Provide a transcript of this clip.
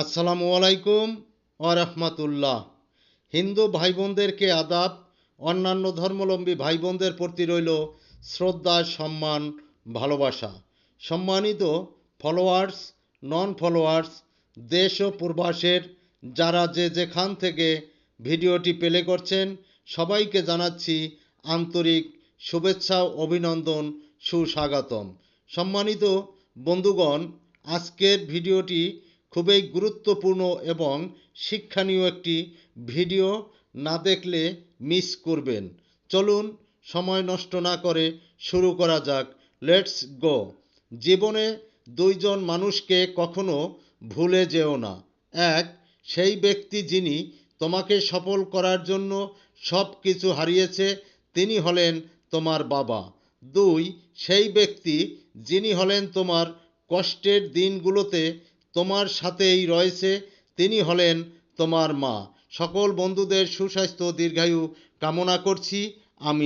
আসসালামু আলাইকুম ওয়া রাহমাতুল্লাহ। হিন্দু ভাই বোনদেরকে আদাব। অন্যান্য ধর্মাবলম্বী ভাই বোনদের প্রতি রইল শ্রদ্ধা, সম্মান, ভালোবাসা। সম্মানিত ফলোয়ার্স, নন ফলোয়ার্স, দেশ ও প্রবাসের যারা যেখান থেকে ভিডিওটি প্লে করছেন সবাইকে জানাচ্ছি আন্তরিক শুভেচ্ছা, অভিনন্দন, সুস্বাগতম। সম্মানিত বন্ধুগণ, আজকের ভিডিওটি খুবই গুরুত্বপূর্ণ এবং শিক্ষণীয় একটি ভিডিও, না দেখলে মিস করবেন। চলুন সময় নষ্ট না করে শুরু করা যাক। Let's go. জীবনে দুইজন মানুষকে কখনো ভুলে যেও না। এক, সেই ব্যক্তি যিনি তোমাকে সফল করার জন্য সব কিছু হারিয়েছে, তিনি হলেন তোমার বাবা। দুই, সেই ব্যক্তি যিনি হলেন তোমার কষ্টের দিনগুলোতে তোমার সাথেই রয়েছে, তিনি হলেন তোমার মা। সকল বন্ধুদের সুস্বাস্থ্য, দীর্ঘায়ু কামনা করছি আমি।